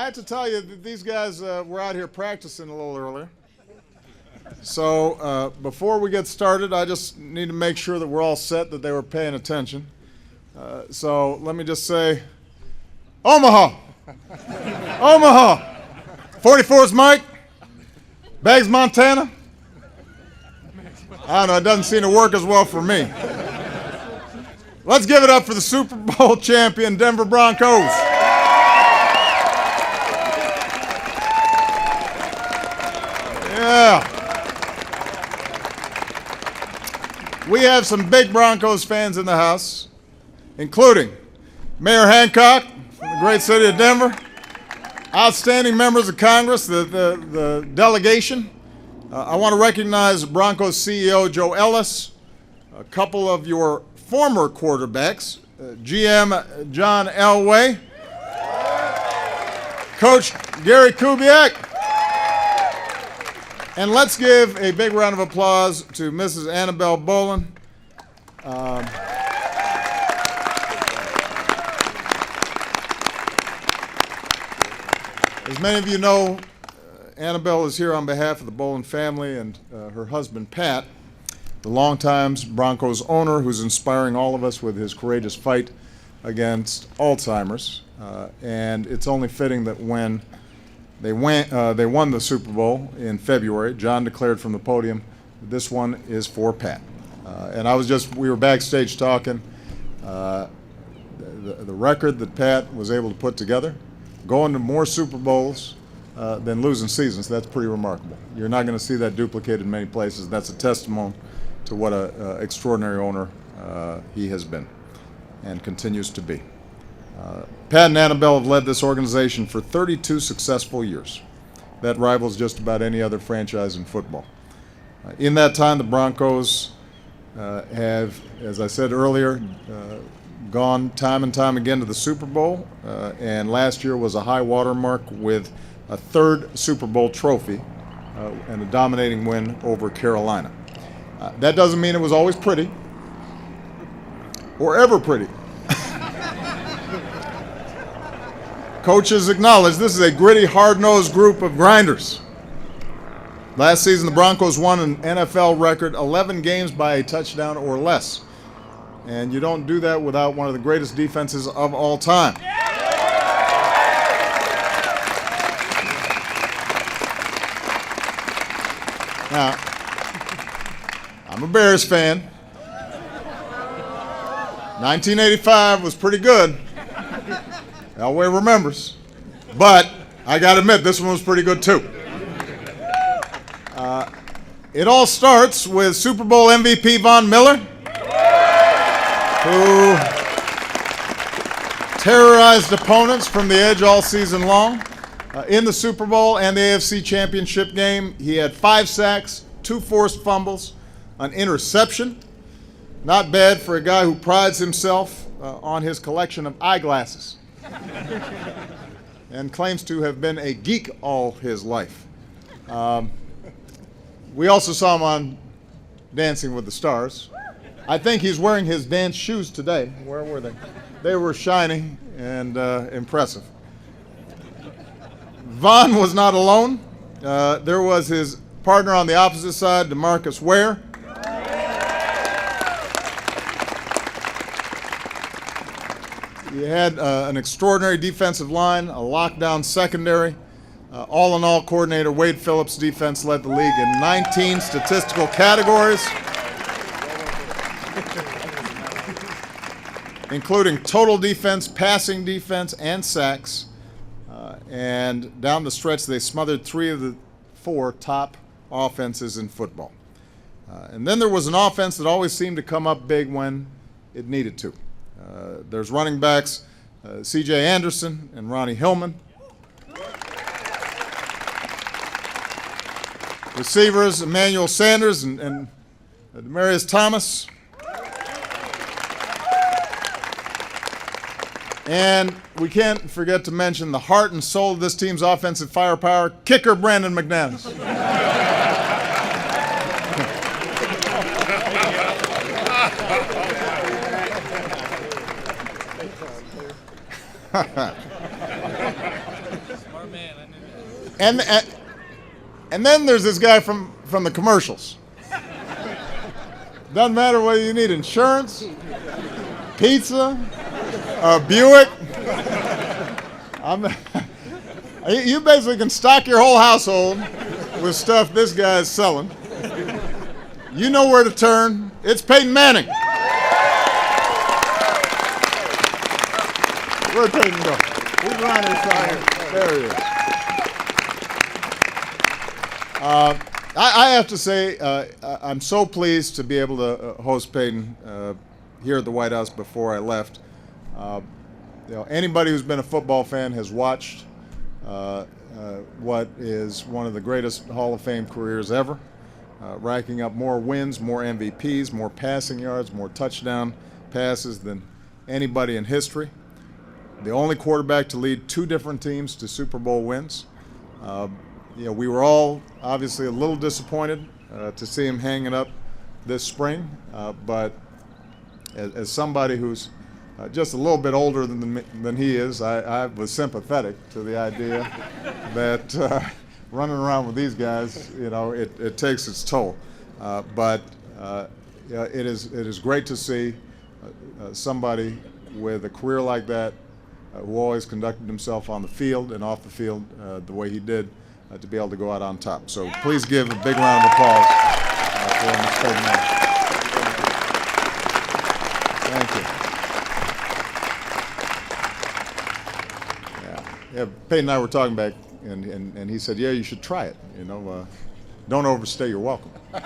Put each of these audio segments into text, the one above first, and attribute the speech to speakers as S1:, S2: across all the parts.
S1: I had to tell you that these guys were out here practicing a little earlier. So before we get started, I just need to make sure that we're all set, that they were paying attention. So let me just say, Omaha! Omaha! 44's Mike. Beggs, Montana. I don't know, it doesn't seem to work as well for me. Let's give it up for the Super Bowl champion Denver Broncos. Yeah. We have some big Broncos fans in the house, including Mayor Hancock from the great city of Denver, outstanding members of Congress, the delegation. I want to recognize Broncos CEO Joe Ellis, a couple of your former quarterbacks, GM John Elway, Coach Gary Kubiak, and let's give a big round of applause to Mrs. Annabelle Bolin. As many of you know, Annabelle is here on behalf of the Bolin family and her husband, Pat, the longtime Broncos owner who's inspiring all of us with his courageous fight against Alzheimer's. And it's only fitting that when they won the Super Bowl in February, John declared from the podium, this one is for Pat. And we were backstage talking, the record that Pat was able to put together, going to more Super Bowls than losing seasons, that's pretty remarkable. You're not going to see that duplicated in many places. That's a testimony to what an extraordinary owner he has been and continues to be. Pat and Annabelle have led this organization for 32 successful years. That rivals just about any other franchise in football. In that time, the Broncos have, as I said earlier, gone time and time again to the Super Bowl, and last year was a high water mark with a third Super Bowl trophy and a dominating win over Carolina. That doesn't mean it was always pretty or ever pretty. Coaches acknowledge this is a gritty, hard-nosed group of grinders. Last season, the Broncos won an NFL record 11 games by a touchdown or less. And you don't do that without one of the greatest defenses of all time. Now, I'm a Bears fan. 1985 was pretty good. Elway remembers. But I got to admit, this one was pretty good too. It all starts with Super Bowl MVP Von Miller, who terrorized opponents from the edge all season long. In the Super Bowl and the AFC Championship game, he had 5 sacks, 2 forced fumbles, an interception. Not bad for a guy who prides himself on his collection of eyeglasses and claims to have been a geek all his life. We also saw him on Dancing with the Stars. I think he's wearing his dance shoes today. Where were they? They were shiny and impressive. Von was not alone. There was his partner on the opposite side, DeMarcus Ware. He had an extraordinary defensive line, a lockdown secondary. All-in-all coordinator Wade Phillips' defense led the league in 19 statistical categories, including total defense, passing defense, and sacks. And down the stretch, they smothered 3 of the 4 top offenses in football. And then there was an offense that always seemed to come up big when it needed to. There's running backs C.J. Anderson and Ronnie Hillman. Receivers Emmanuel Sanders and Demarius Thomas. And we can't forget to mention the heart and soul of this team's offensive firepower, kicker Brandon McManus. And and then there's this guy from the commercials. Doesn't matter whether you need insurance, pizza, a Buick. You basically can stock your whole household with stuff this guy is selling. You know where to turn. It's Peyton Manning. Where'd Peyton go? He's around here somewhere. There he is. I have to say, I'm so pleased to be able to host Peyton here at the White House before I left. Anybody who's been a football fan has watched what is one of the greatest Hall of Fame careers ever, racking up more wins, more MVPs, more passing yards, more touchdown passes than anybody in history. The only quarterback to lead two different teams to Super Bowl wins. We were all obviously a little disappointed to see him hanging up this spring, but as somebody who's just a little bit older than he is, I was sympathetic to the idea that running around with these guys, it takes its toll. But it is great to see somebody with a career like that, who always conducted himself on the field and off the field the way he did, to be able to go out on top. So please give a big round of applause for Mr. Peyton Manning. Thank you. Yeah, Peyton and I were talking back, and he said, "Yeah, you should try it. Don't overstay your welcome." Yeah.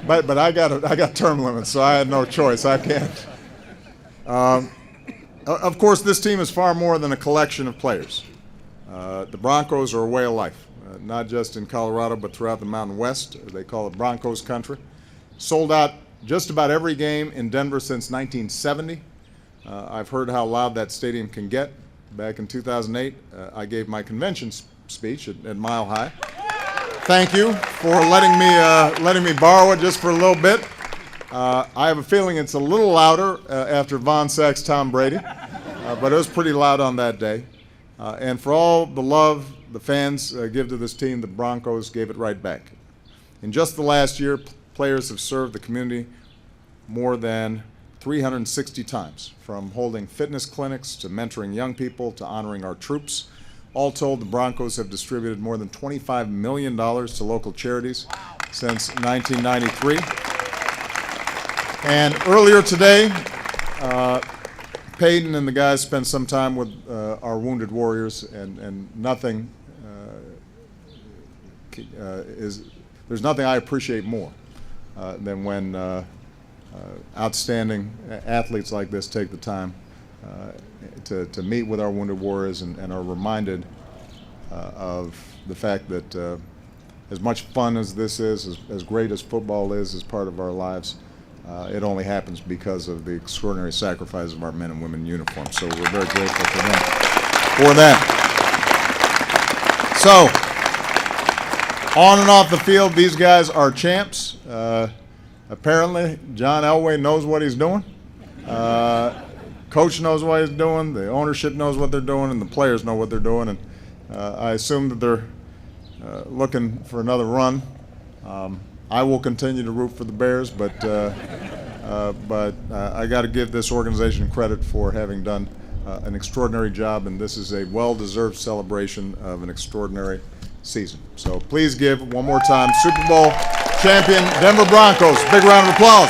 S1: But I got term limits, so I had no choice. I can't. Of course, this team is far more than a collection of players. The Broncos are a way of life, not just in Colorado, but throughout the Mountain West. They call it Broncos country. Sold out just about every game in Denver since 1970. I've heard how loud that stadium can get. Back in 2008, I gave my convention speech at Mile High. Thank you for letting me borrow it just for a little bit. I have a feeling it's a little louder after Von sacks Tom Brady, but it was pretty loud on that day. And for all the love the fans give to this team, the Broncos gave it right back. In just the last year, players have served the community more than 360 times, from holding fitness clinics to mentoring young people to honoring our troops. All told, the Broncos have distributed more than $25 million to local charities since 1993. And earlier today, Peyton and the guys spent some time with our wounded warriors, and nothing there's nothing I appreciate more than when outstanding athletes like this take the time to meet with our wounded warriors and are reminded of the fact that as much fun as this is, as great as football is as part of our lives, it only happens because of the extraordinary sacrifice of our men and women in uniform. So we're very grateful to them for that. So, on and off the field, these guys are champs. Apparently, John Elway knows what he's doing. Coach knows what he's doing. The ownership knows what they're doing, and the players know what they're doing. And I assume that they're looking for another run. I will continue to root for the Bears, but I got to give this organization credit for having done an extraordinary job, and this is a well-deserved celebration of an extraordinary season. So please give one more time Super Bowl champion Denver Broncos. Big round of applause.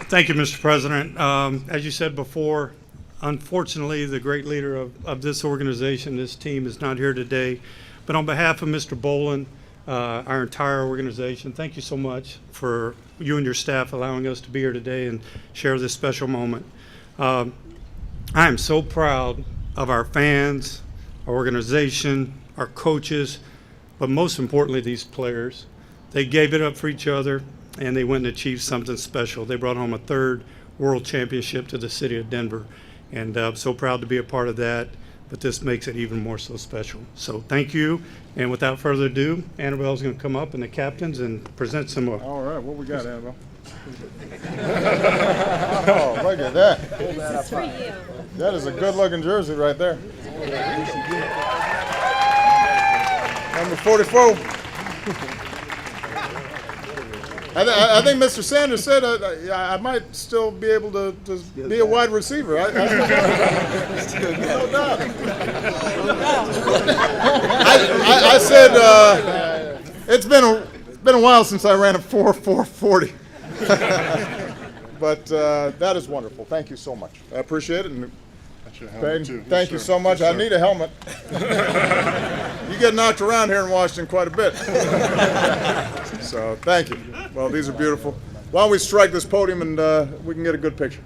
S2: Thank you, Mr. President. As you said before, unfortunately, the great leader of this organization, this team, is not here today. But on behalf of Mr. Bolin, our entire organization, thank you so much for you and your staff allowing us to be here today and share this special moment. I am so proud of our fans, our organization, our coaches, but most importantly, these players. They gave it up for each other, and they went and achieved something special. They brought home a third world championship to the city of Denver, and I'm so proud to be a part of that. but this makes it even more so special. So thank you, and without further ado, Annabelle's going to come up and the captains and present some more.
S1: All right, what we got, Annabelle? Oh, look at that.
S3: This is for you.
S1: That is a good-looking jersey right there. Number 44. I think Mr. Sanders said I might still be able to be a wide receiver. No doubt. I said it's been a while since I ran a 4.40. But that is wonderful. Thank you so much. I appreciate it. And thank you so much. I need a helmet. You get knocked around here in Washington quite a bit. So thank you. Well, these are beautiful. Why don't we strike this podium and we can get a good picture.